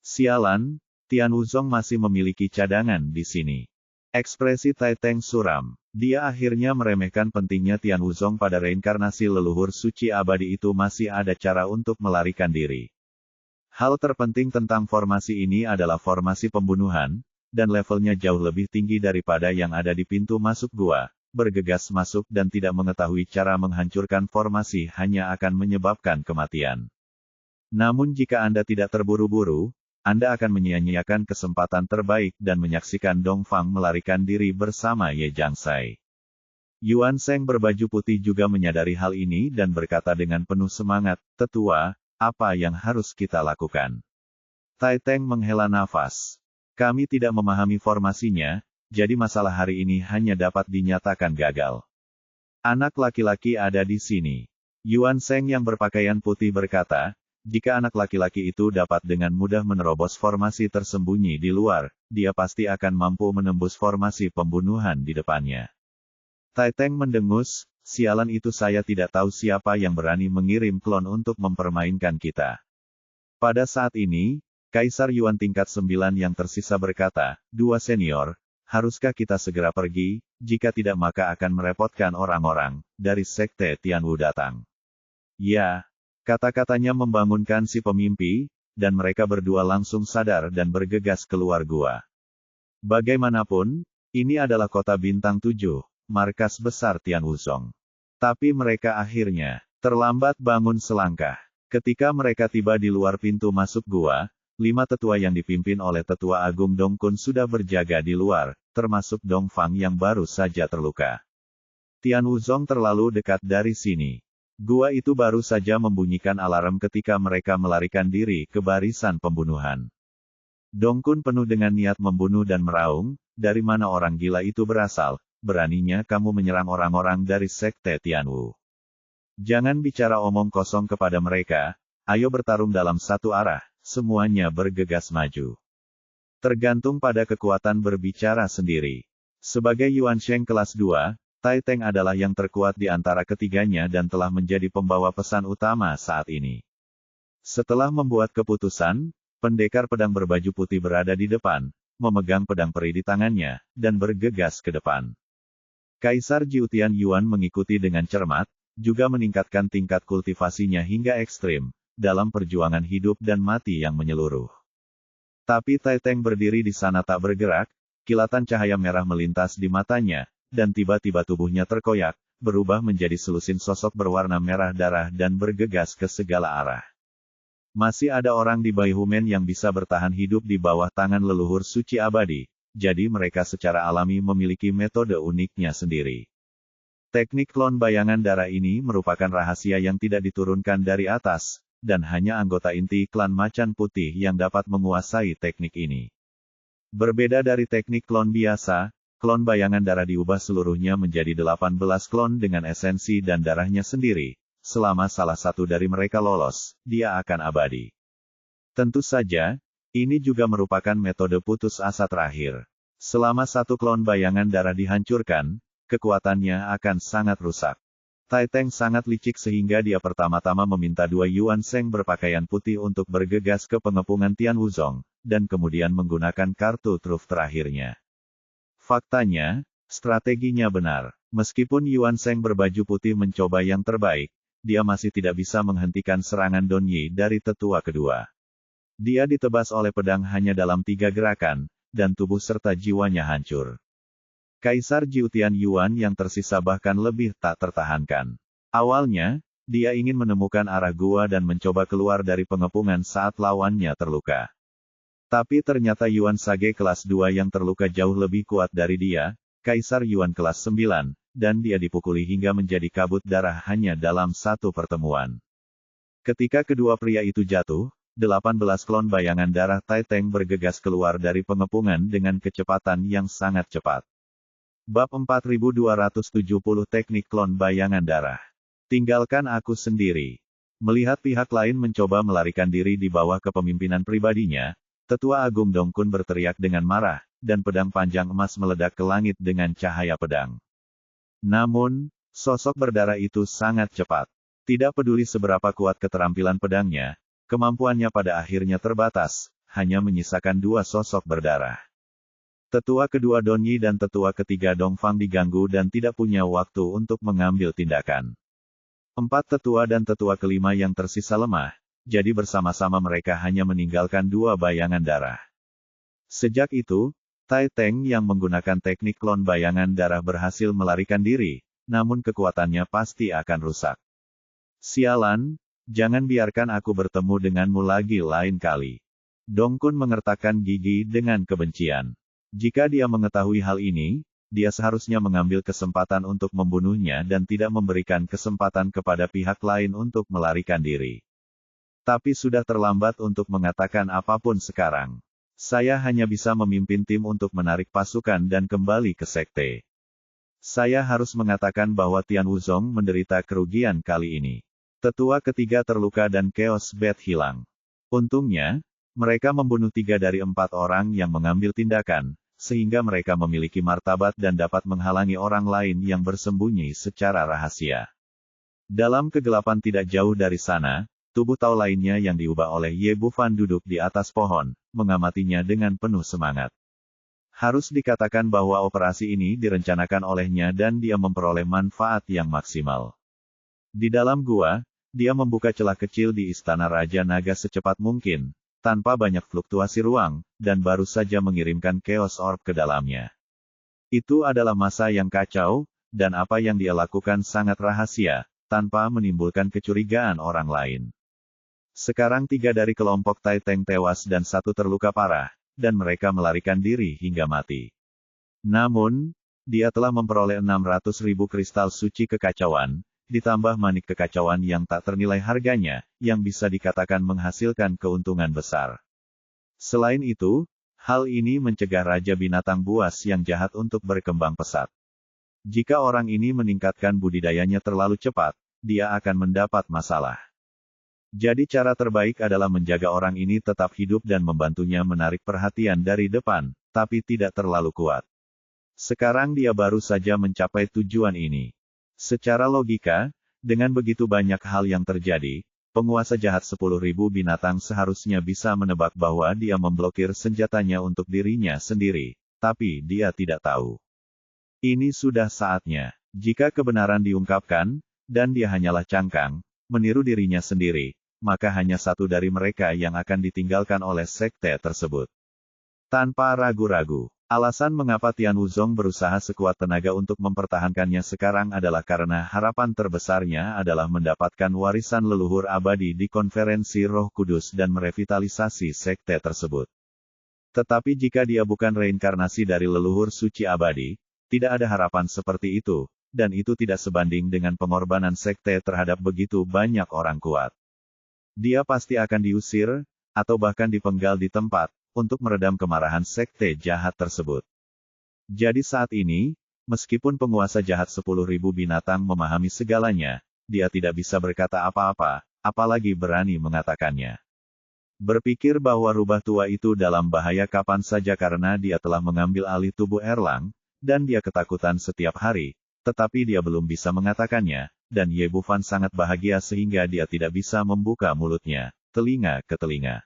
Sialan, Tian Wuzong masih memiliki cadangan di sini. Ekspresi Tai Teng suram. Dia akhirnya meremehkan pentingnya Tian Wuzong pada reinkarnasi leluhur suci abadi itu masih ada cara untuk melarikan diri. Hal terpenting tentang formasi ini adalah formasi pembunuhan, dan levelnya jauh lebih tinggi daripada yang ada di pintu masuk gua. Bergegas masuk dan tidak mengetahui cara menghancurkan formasi hanya akan menyebabkan kematian. Namun jika Anda tidak terburu-buru, Anda akan menyia-nyiakan kesempatan terbaik dan menyaksikan Dong Fang melarikan diri bersama Ye Jiangsai. Yuan Sheng berbaju putih juga menyadari hal ini dan berkata dengan penuh semangat, "Tetua, apa yang harus kita lakukan?" Tai Teng menghela nafas. Kami tidak memahami formasinya, jadi masalah hari ini hanya dapat dinyatakan gagal. Anak laki-laki ada di sini. Yuan Sheng yang berpakaian putih berkata, jika anak laki-laki itu dapat dengan mudah menerobos formasi tersembunyi di luar, dia pasti akan mampu menembus formasi pembunuhan di depannya. Tai Teng mendengus, sialan itu saya tidak tahu siapa yang berani mengirim klon untuk mempermainkan kita. Pada saat ini, Kaisar Yuan tingkat 9 yang tersisa berkata, "Dua senior, haruskah kita segera pergi, jika tidak maka akan merepotkan orang-orang dari Sekte Tianwu datang." Ya, kata-katanya membangunkan si pemimpi, dan mereka berdua langsung sadar dan bergegas keluar gua. Bagaimanapun, ini adalah kota bintang 7, markas besar Tian Wuzong. Tapi mereka akhirnya terlambat bangun selangkah. Ketika mereka tiba di luar pintu masuk gua, 5 tetua yang dipimpin oleh Tetua Agung Dongkun sudah berjaga di luar, termasuk Dongfang yang baru saja terluka. Tian Wuzong terlalu dekat dari sini. Gua itu baru saja membunyikan alarm ketika mereka melarikan diri ke barisan pembunuhan. Dongkun penuh dengan niat membunuh dan meraung, dari mana orang gila itu berasal, beraninya kamu menyerang orang-orang dari Sekte Tianwu. Jangan bicara omong kosong kepada mereka, ayo bertarung dalam satu arah. Semuanya bergegas maju. Tergantung pada kekuatan berbicara sendiri. Sebagai Yuan Sheng kelas 2, Tai Teng adalah yang terkuat di antara ketiganya dan telah menjadi pembawa pesan utama saat ini. Setelah membuat keputusan, pendekar pedang berbaju putih berada di depan, memegang pedang peri di tangannya, dan bergegas ke depan. Kaisar Jiutian Yuan mengikuti dengan cermat, juga meningkatkan tingkat kultivasinya hingga ekstrim, dalam perjuangan hidup dan mati yang menyeluruh. Tapi Tai Teng berdiri di sana tak bergerak, kilatan cahaya merah melintas di matanya, dan tiba-tiba tubuhnya terkoyak, berubah menjadi selusin sosok berwarna merah darah dan bergegas ke segala arah. Masih ada orang di Baihumen yang bisa bertahan hidup di bawah tangan leluhur suci abadi, jadi mereka secara alami memiliki metode uniknya sendiri. Teknik klon bayangan darah ini merupakan rahasia yang tidak diturunkan dari atas, dan hanya anggota inti klan Macan Putih yang dapat menguasai teknik ini. Berbeda dari teknik klon biasa, klon bayangan darah diubah seluruhnya menjadi 18 klon dengan esensi dan darahnya sendiri. Selama salah satu dari mereka lolos, dia akan abadi. Tentu saja, ini juga merupakan metode putus asa terakhir. Selama satu klon bayangan darah dihancurkan, kekuatannya akan sangat rusak. Tai Teng sangat licik sehingga dia pertama-tama meminta 2 Yuan Sheng berpakaian putih untuk bergegas ke pengepungan Tian Wuzong, dan kemudian menggunakan kartu truf terakhirnya. Faktanya, strateginya benar. Meskipun Yuan Sheng berbaju putih mencoba yang terbaik, dia masih tidak bisa menghentikan serangan Don Yi dari tetua kedua. Dia ditebas oleh pedang hanya dalam 3 gerakan, dan tubuh serta jiwanya hancur. Kaisar Jiutian Yuan yang tersisa bahkan lebih tak tertahankan. Awalnya, dia ingin menemukan arah gua dan mencoba keluar dari pengepungan saat lawannya terluka. Tapi ternyata Yuan Sage kelas 2 yang terluka jauh lebih kuat dari dia, Kaisar Yuan kelas 9, dan dia dipukuli hingga menjadi kabut darah hanya dalam satu pertemuan. Ketika kedua pria itu jatuh, 18 klon bayangan darah Tai Teng bergegas keluar dari pengepungan dengan kecepatan yang sangat cepat. Bab 4270 Teknik Klon Bayangan Darah. Tinggalkan aku sendiri. Melihat pihak lain mencoba melarikan diri di bawah kepemimpinan pribadinya, Tetua Agung Dongkun berteriak dengan marah, dan pedang panjang emas meledak ke langit dengan cahaya pedang. Namun, sosok berdarah itu sangat cepat. Tidak peduli seberapa kuat keterampilan pedangnya, kemampuannya pada akhirnya terbatas, hanya menyisakan 2 sosok berdarah. Tetua kedua Don Yi dan tetua ketiga Dongfang diganggu dan tidak punya waktu untuk mengambil tindakan. 4 tetua dan tetua kelima yang tersisa lemah, jadi bersama-sama mereka hanya meninggalkan 2 bayangan darah. Sejak itu, Tai Teng yang menggunakan teknik klon bayangan darah berhasil melarikan diri, namun kekuatannya pasti akan rusak. Sialan, jangan biarkan aku bertemu denganmu lagi lain kali. Dongkun mengertakkan gigi dengan kebencian. Jika dia mengetahui hal ini, dia seharusnya mengambil kesempatan untuk membunuhnya dan tidak memberikan kesempatan kepada pihak lain untuk melarikan diri. Tapi sudah terlambat untuk mengatakan apapun sekarang. Saya hanya bisa memimpin tim untuk menarik pasukan dan kembali ke sekte. Saya harus mengatakan bahwa Tian Wuzong menderita kerugian kali ini. Tetua ketiga terluka dan Chaos Bat hilang. Untungnya, mereka membunuh 3 dari 4 orang yang mengambil tindakan, sehingga mereka memiliki martabat dan dapat menghalangi orang lain yang bersembunyi secara rahasia. Dalam kegelapan tidak jauh dari sana, tubuh Tao lainnya yang diubah oleh Ye Bufan duduk di atas pohon, mengamatinya dengan penuh semangat. Harus dikatakan bahwa operasi ini direncanakan olehnya dan dia memperoleh manfaat yang maksimal. Di dalam gua, dia membuka celah kecil di Istana Raja Naga secepat mungkin, tanpa banyak fluktuasi ruang, dan baru saja mengirimkan Chaos Orb ke dalamnya. Itu adalah masa yang kacau, dan apa yang dia lakukan sangat rahasia, tanpa menimbulkan kecurigaan orang lain. Sekarang 3 dari kelompok Tai Teng tewas dan 1 terluka parah, dan mereka melarikan diri hingga mati. Namun, dia telah memperoleh 600.000 kristal suci kekacauan, ditambah manik kekacauan yang tak ternilai harganya, yang bisa dikatakan menghasilkan keuntungan besar. Selain itu, hal ini mencegah Raja Binatang Buas yang jahat untuk berkembang pesat. Jika orang ini meningkatkan budidayanya terlalu cepat, dia akan mendapat masalah. Jadi cara terbaik adalah menjaga orang ini tetap hidup dan membantunya menarik perhatian dari depan, tapi tidak terlalu kuat. Sekarang dia baru saja mencapai tujuan ini. Secara logika, dengan begitu banyak hal yang terjadi, penguasa jahat 10.000 binatang seharusnya bisa menebak bahwa dia memblokir senjatanya untuk dirinya sendiri, tapi dia tidak tahu. Ini sudah saatnya. Jika kebenaran diungkapkan, dan dia hanyalah cangkang, meniru dirinya sendiri, maka hanya satu dari mereka yang akan ditinggalkan oleh sekte tersebut. Tanpa ragu-ragu, alasan mengapa Tian Wuzong berusaha sekuat tenaga untuk mempertahankannya sekarang adalah karena harapan terbesarnya adalah mendapatkan warisan leluhur abadi di konferensi Roh Kudus dan merevitalisasi sekte tersebut. Tetapi jika dia bukan reinkarnasi dari leluhur suci abadi, tidak ada harapan seperti itu, dan itu tidak sebanding dengan pengorbanan sekte terhadap begitu banyak orang kuat. Dia pasti akan diusir, atau bahkan dipenggal di tempat, untuk meredam kemarahan sekte jahat tersebut. Jadi saat ini, meskipun penguasa jahat 10.000 binatang memahami segalanya, dia tidak bisa berkata apa-apa, apalagi berani mengatakannya. Berpikir bahwa rubah tua itu dalam bahaya kapan saja karena dia telah mengambil alih tubuh Erlang, dan dia ketakutan setiap hari, tetapi dia belum bisa mengatakannya, dan Ye Bufan sangat bahagia sehingga dia tidak bisa membuka mulutnya, telinga ke telinga.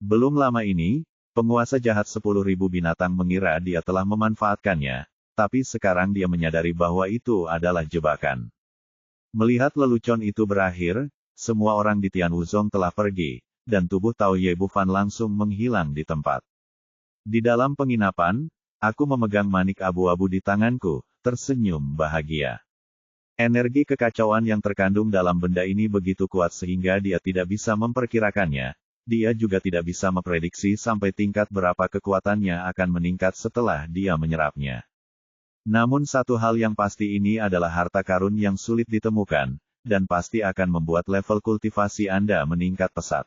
Belum lama ini, penguasa jahat 10.000 binatang mengira dia telah memanfaatkannya, tapi sekarang dia menyadari bahwa itu adalah jebakan. Melihat lelucon itu berakhir, semua orang di Tian Wuzong telah pergi, dan tubuh Tao Ye Bufan langsung menghilang di tempat. Di dalam penginapan, aku memegang manik abu-abu di tanganku, tersenyum bahagia. Energi kekacauan yang terkandung dalam benda ini begitu kuat sehingga dia tidak bisa memperkirakannya. Dia juga tidak bisa memprediksi sampai tingkat berapa kekuatannya akan meningkat setelah dia menyerapnya. Namun satu hal yang pasti ini adalah harta karun yang sulit ditemukan, dan pasti akan membuat level kultivasi Anda meningkat pesat.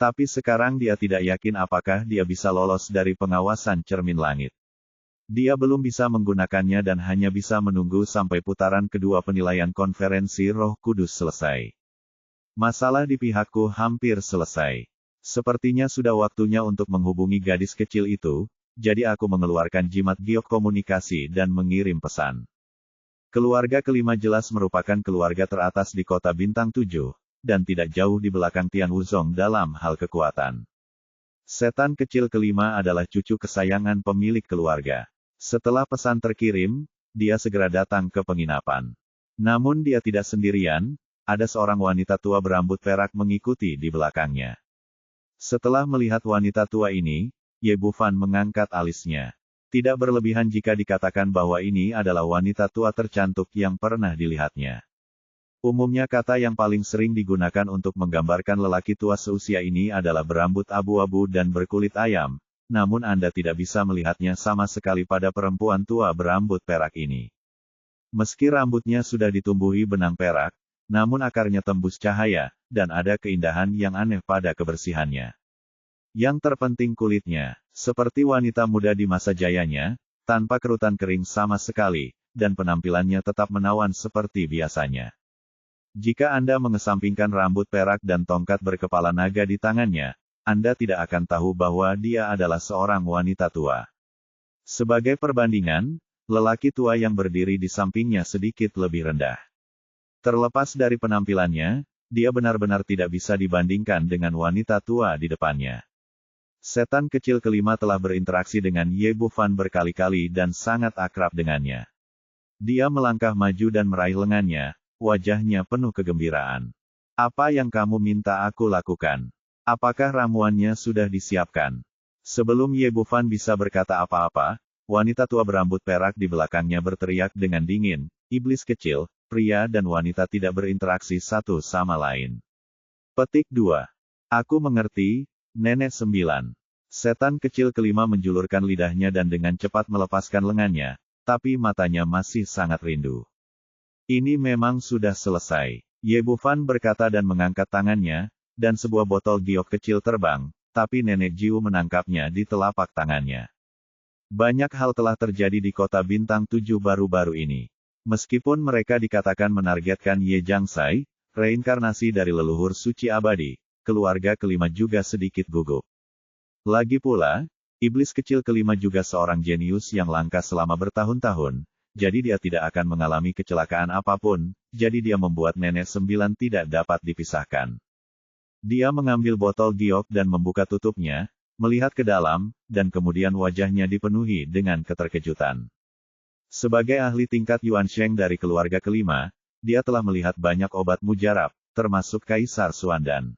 Tapi sekarang dia tidak yakin apakah dia bisa lolos dari pengawasan cermin langit. Dia belum bisa menggunakannya dan hanya bisa menunggu sampai putaran kedua penilaian konferensi Roh Kudus selesai. Masalah di pihakku hampir selesai. Sepertinya sudah waktunya untuk menghubungi gadis kecil itu, jadi aku mengeluarkan jimat giok komunikasi dan mengirim pesan. Keluarga kelima jelas merupakan keluarga teratas di kota Bintang 7, dan tidak jauh di belakang Tian Wuzong dalam hal kekuatan. Setan kecil kelima adalah cucu kesayangan pemilik keluarga. Setelah pesan terkirim, dia segera datang ke penginapan. Namun dia tidak sendirian, ada seorang wanita tua berambut perak mengikuti di belakangnya. Setelah melihat wanita tua ini, Ye Bufan mengangkat alisnya. Tidak berlebihan jika dikatakan bahwa ini adalah wanita tua tercantik yang pernah dilihatnya. Umumnya kata yang paling sering digunakan untuk menggambarkan lelaki tua seusia ini adalah berambut abu-abu dan berkulit ayam. Namun Anda tidak bisa melihatnya sama sekali pada perempuan tua berambut perak ini. Meski rambutnya sudah ditumbuhi benang perak, namun akarnya tembus cahaya, dan ada keindahan yang aneh pada kebersihannya. Yang terpenting kulitnya, seperti wanita muda di masa jayanya, tanpa kerutan kering sama sekali, dan penampilannya tetap menawan seperti biasanya. Jika Anda mengesampingkan rambut perak dan tongkat berkepala naga di tangannya, Anda tidak akan tahu bahwa dia adalah seorang wanita tua. Sebagai perbandingan, lelaki tua yang berdiri di sampingnya sedikit lebih rendah. Terlepas dari penampilannya, dia benar-benar tidak bisa dibandingkan dengan wanita tua di depannya. Setan kecil kelima telah berinteraksi dengan Ye Bufan berkali-kali dan sangat akrab dengannya. Dia melangkah maju dan meraih lengannya, wajahnya penuh kegembiraan. Apa yang kamu minta aku lakukan? Apakah ramuannya sudah disiapkan? Sebelum Ye Bufan bisa berkata apa-apa, wanita tua berambut perak di belakangnya berteriak dengan dingin, iblis kecil, pria dan wanita tidak berinteraksi satu sama lain. Petik 2. Aku mengerti, Nenek 9. Setan kecil kelima menjulurkan lidahnya dan dengan cepat melepaskan lengannya, tapi matanya masih sangat rindu. Ini memang sudah selesai. Ye Bufan berkata dan mengangkat tangannya, dan sebuah botol giok kecil terbang, tapi Nenek Jiu menangkapnya di telapak tangannya. Banyak hal telah terjadi di kota bintang 7 baru-baru ini. Meskipun mereka dikatakan menargetkan Ye Jiangsai, reinkarnasi dari leluhur suci abadi, keluarga kelima juga sedikit gugup. Lagi pula, iblis kecil kelima juga seorang jenius yang langka selama bertahun-tahun, jadi dia tidak akan mengalami kecelakaan apapun, jadi dia membuat Nenek 9 tidak dapat dipisahkan. Dia mengambil botol giok dan membuka tutupnya, melihat ke dalam, dan kemudian wajahnya dipenuhi dengan keterkejutan. Sebagai ahli tingkat Yuan Sheng dari keluarga kelima, dia telah melihat banyak obat mujarab, termasuk Kaisar Suandan.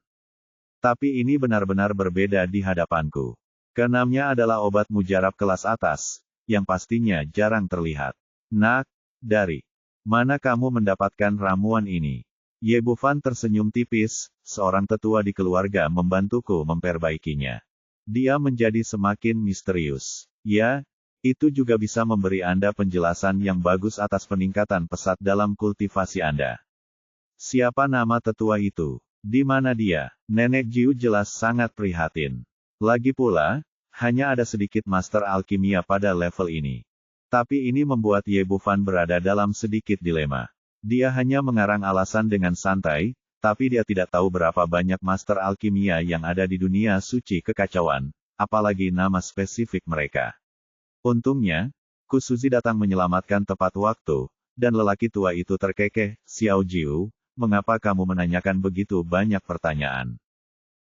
Tapi ini benar-benar berbeda di hadapanku. Keenamnya adalah obat mujarab kelas atas, yang pastinya jarang terlihat. Nak, dari mana kamu mendapatkan ramuan ini? Ye Bufan tersenyum tipis, seorang tetua di keluarga membantuku memperbaikinya. Dia menjadi semakin misterius. Ya, itu juga bisa memberi Anda penjelasan yang bagus atas peningkatan pesat dalam kultivasi Anda. Siapa nama tetua itu? Di mana dia? Nenek Jiu jelas sangat prihatin. Lagi pula, hanya ada sedikit master alkimia pada level ini. Tapi ini membuat Ye Bufan berada dalam sedikit dilema. Dia hanya mengarang alasan dengan santai, tapi dia tidak tahu berapa banyak master alkimia yang ada di dunia suci kekacauan, apalagi nama spesifik mereka. Untungnya, Kusuzi datang menyelamatkan tepat waktu, dan lelaki tua itu terkekeh, Xiao Jiu, mengapa kamu menanyakan begitu banyak pertanyaan?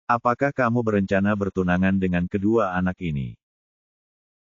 Apakah kamu berencana bertunangan dengan kedua anak ini?